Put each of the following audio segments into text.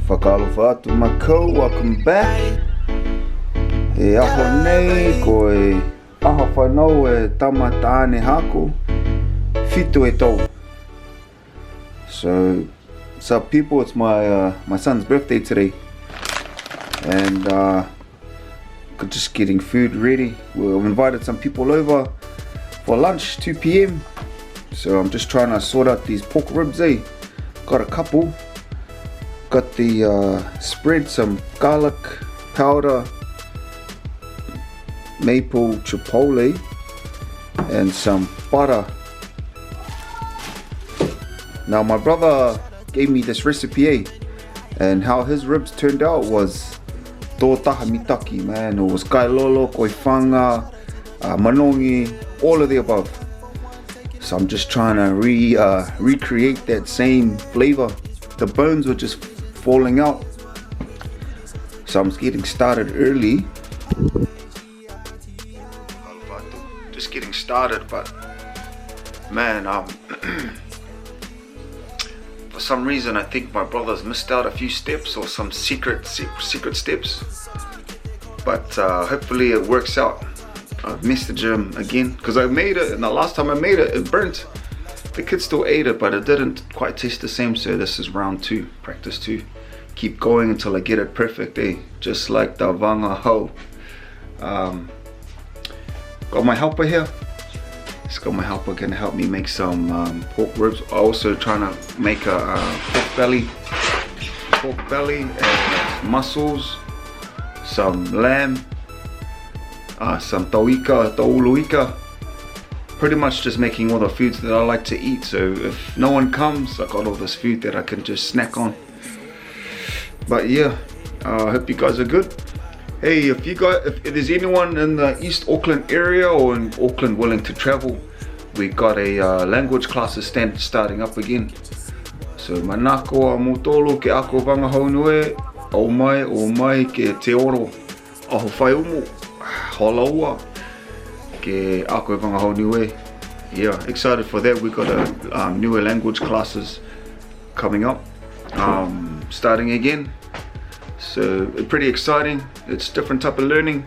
Whakalofa atu makau, welcome back. E aho nei ko e aha whanau e tamata ane hako, whitu e tau. So, what's up people, it's my son's birthday today. And just getting food ready. We've invited some people over for lunch, 2 PM. So I'm just trying to sort out these pork ribs, eh? Got a couple. Got the spread, some garlic powder, maple chipotle, and some butter. Now my brother gave me this recipe, eh? And how his ribs turned out was tō taha mitaki, man. It was kailolo, koifanga, manongi, all of the above. So I'm just trying to recreate that same flavor. The bones were just falling out, so I'm getting started early. Just getting started, but man, for some reason I think my brother's missed out a few steps or some secret steps, but hopefully it works out. I've messaged him again because I made it, and the last time I made it, it burnt. The kids still ate it, but it didn't quite taste the same. So this is round 2, practice 2. Keep going until I get it perfect, eh? Just like the vanga ho. Got my helper here. Just got my helper gonna help me make some pork ribs. Also trying to make a pork belly and mussels, some lamb, some tauuluika. Pretty much just making all the foods that I like to eat. So if no one comes, I got all this food that I can just snack on. But yeah, I hope you guys are good. Hey, if there's anyone in the East Auckland area or in Auckland willing to travel, we got a language classes starting up again. So manako a motolo ke ako Faofao Moui Niue, o mai ke te oro aho whaiumu holaua ke ako Faofao Moui Niue. Yeah, excited for that. We got a newer language classes coming up, starting again. So pretty exciting. It's different type of learning.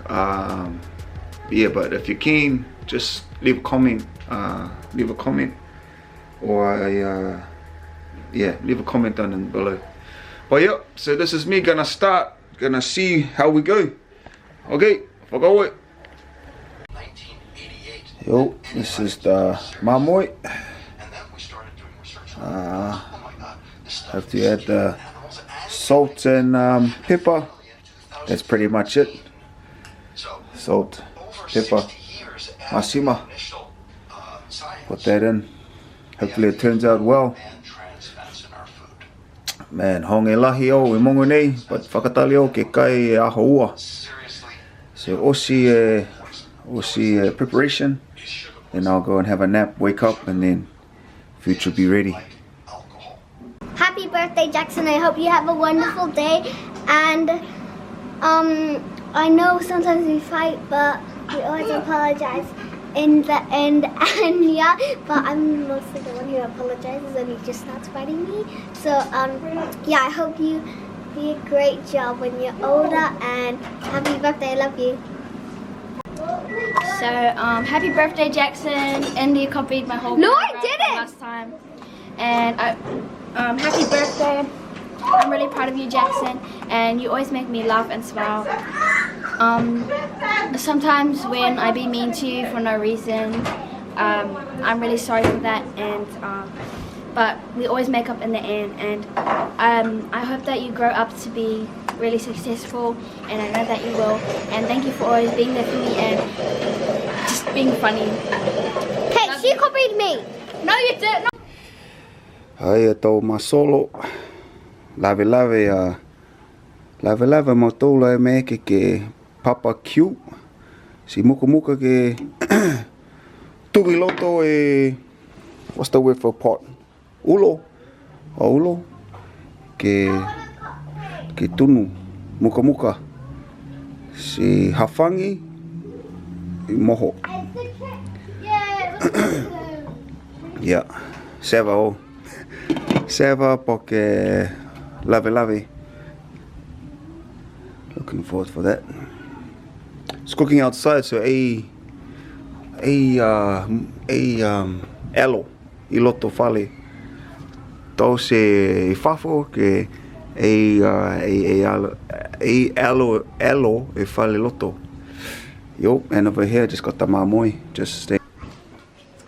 Yeah, but if you're keen, just leave a comment. Or yeah, leave a comment down below. But yeah, so this is me gonna see how we go. Okay, whakaoe. Yo, this is the mamoi. Have to add the salt and pepper. That's pretty much it. Salt, pepper, masima. Put that in. Hopefully it turns out well. Man, honge lahi o e mongo nei, but whakatali o ke kai e aho ua. So osi preparation, and I'll go and have a nap, wake up, and then food should be ready. Happy birthday, Jackson. I hope you have a wonderful day. And I know sometimes we fight, but we always apologize in the end. And yeah, but I'm mostly the one who apologizes and he just starts fighting me. So yeah, I hope you do a great job when you're older, and happy birthday. I love you. So happy birthday, Jackson. India copied my whole last time. And happy birthday. I'm really proud of you, Jackson, and you always make me laugh and smile. Sometimes when I be mean to you for no reason, I'm really sorry for that, and but we always make up in the end, and I hope that you grow up to be really successful, and I know that you will, and thank you for always being there for me and just being funny. Hey, she copied me. No, you didn't. Ai tau masolo lave mo tōla e me ke papa cute si muka ke tuki loto e what's the word for pot? Ulo ke tunu muka si hafangi i moho. Yeah, seva porque Lovey. Looking forward for that. It's cooking outside, so elo I loto fale. Tau se Faofao ke elo e fale loto. Yo, and over here just got the mamoi, just stay.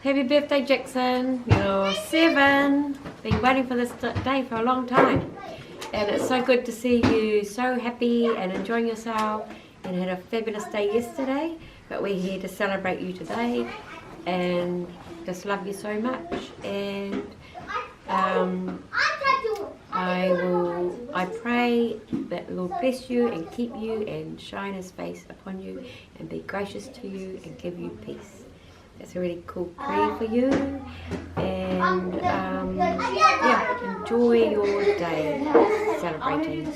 Happy birthday, Jackson. You're 7. Been waiting for this day for a long time. And it's so good to see you so happy and enjoying yourself and had a fabulous day yesterday. But we're here to celebrate you today and just love you so much. And I pray that the Lord bless you and keep you and shine His face upon you and be gracious to you and give you peace. That's a really cool prayer for you, and yeah, enjoy your day celebrating.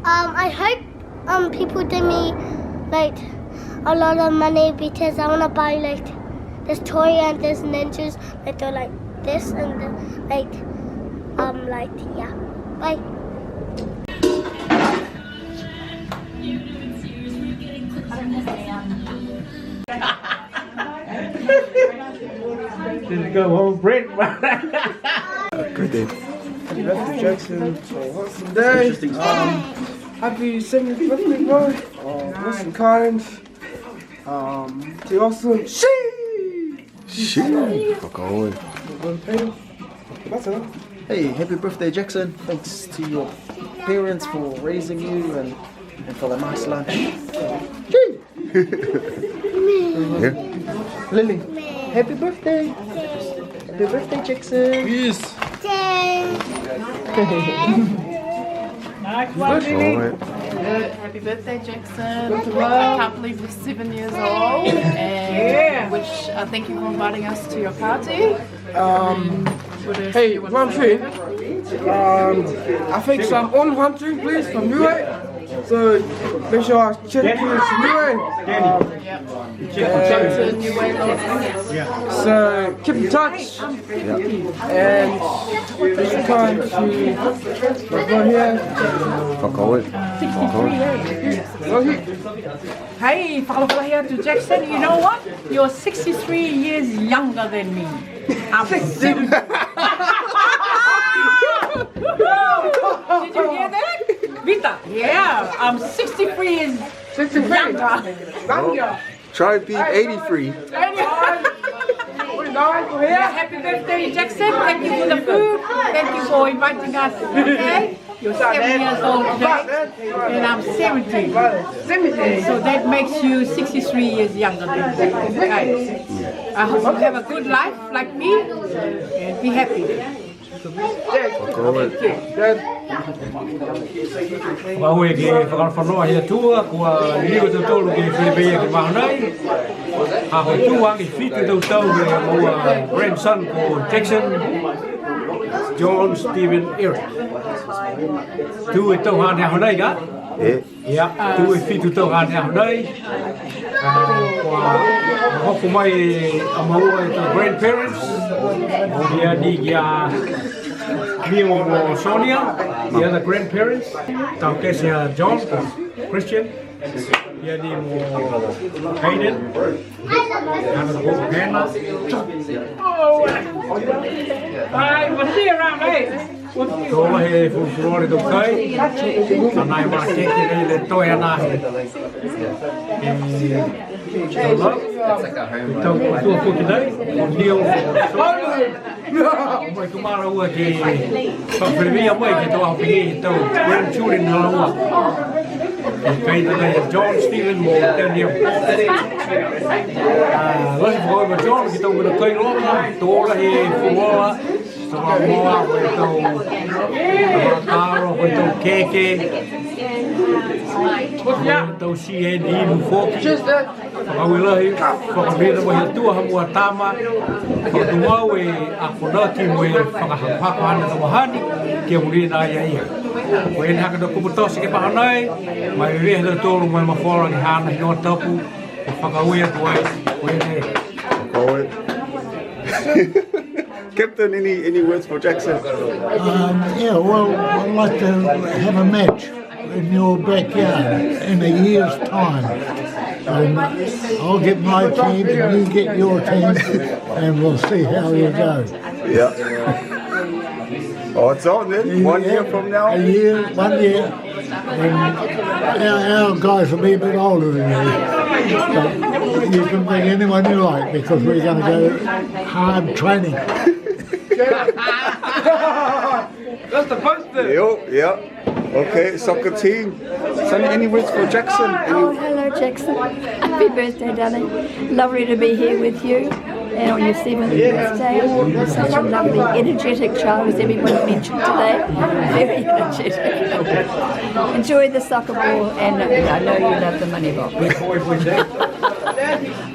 I hope people give me like a lot of money because I want to buy like this toy and this ninjas that they're like this and then like yeah. Bye. Just go home, Brent. Good day. Happy birthday, Jackson. Awesome day. Happy 70th birthday, bro. Awesome kind. Too awesome. Fuck away. Hey, happy birthday, Jackson. Thanks to your parents for raising you and for the nice lunch. Yeah. Lily, happy birthday. Happy birthday, Jackson. Peace. Happy birthday, Jackson. I can't believe you're 7 years old. And thank you for inviting us to your party. Hey, one thing. I think some on one thing, please, from Niue. So make sure I check you Niue. So keep in touch. And it's time to go here. Fuck away. Hey, Faofao here to Jackson. You know what? You're 63 years younger than me. I'm 70. Did you hear that? Vita? Yeah, I'm 63 years younger. Try to be 83. Yeah, happy birthday, Jackson. Thank you for the food. Thank you for inviting us. Okay? You're 7 years old today, and I'm 70. So that makes you 63 years younger than me. Okay. I hope you have a good life like me, and be happy. Wawe ke whakarwhanoa hea tua, kua liu tau tolu ke whiwea ke mahanai. A hoi tua ke whitu tau tau me maua grandson ko Jackson, John, Stephen, Eric. Tu e tau hane ahonai ka? Ia, tu e whitu tau hane ahonai. Kua hoko mai a maua e tau grandparents. O ia ni kia Neil or Sonia, the other grandparents. Tau kesia John, Christian. Ia ni mo Hayden. Ana ko Hannah. Hi, what's here around, hey? Ko he fufuore do kai. Sanai wa keke le toi ana he. Então, estou aqui daí, o Neil. Mãe, tomara ua que para prevenir a mãe que estou a pedir, então, grandchildren na rua. Quem daí é John, Stephen, o Daniel. Lá se foi o John que estão no kai logo, estou lá e fora. Estou lá moa, então, caro, então keke. Então se é de no foco. Awelahi, whakamira mo he tua hamua tama, whakatuau e a whanaki mo e whakahapaka na wahani, ke muri na ia ia. Ko e haka no kuputosi ke pahanai, mai rehe na tōru mai mawhora ki hana hino tapu, o whakauia tuai, ko e ne. Captain, any words for Jackson? Yeah, well, I'd like to have a match in your backyard in a year's time. And I'll get my team and you get your team and we'll see how you go. Yeah. Oh, it's on then? 1 year from now? 1 year. And our guys will be a bit older than you. But you can bring anyone you like because we're going to go hard training. That's the poster. Yeah. Okay, soccer team. Sonny, any words for Jackson? Oh, hello Jackson. Happy birthday, darling. Lovely to be here with you. And on your 7th birthday, such a lovely, energetic child, as everybody mentioned today. Very energetic. Enjoy the soccer ball, and I know you love the money box.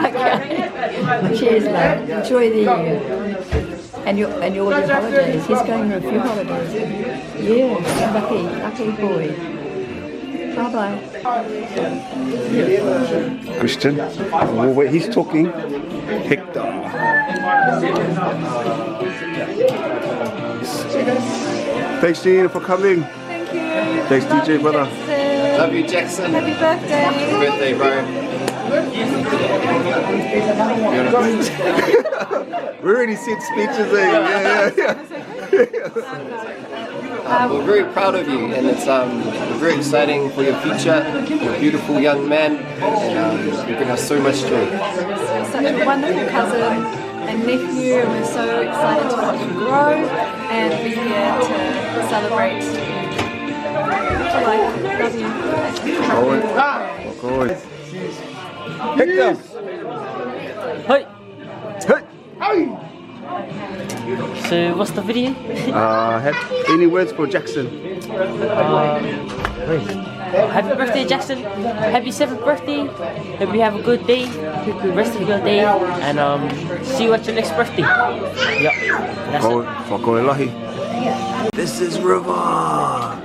Okay. Cheers, love. Enjoy the year. And all your holidays. He's going on a few holidays. Yeah, lucky boy. Bye-bye. Christian. Oh, wait, he's talking. Hector. Thanks, Gina, for coming. Thank you. Thanks, DJ, brother. Love you, Jackson. Happy birthday. Happy birthday, bro. We already said speeches, eh? Yeah. We're very proud of you, and it's very exciting for your future. You're a beautiful young man, and you bring us so much joy. Such a wonderful cousin and nephew, and we're so excited to watch you grow and be here to celebrate. Love you. Hector. Hey. So what's the video? Any words for Jackson? Happy birthday, Jackson. Happy 7th birthday. Hope you have a good day, rest of your day, and see you at your next birthday. Yeah, that's it. This is River.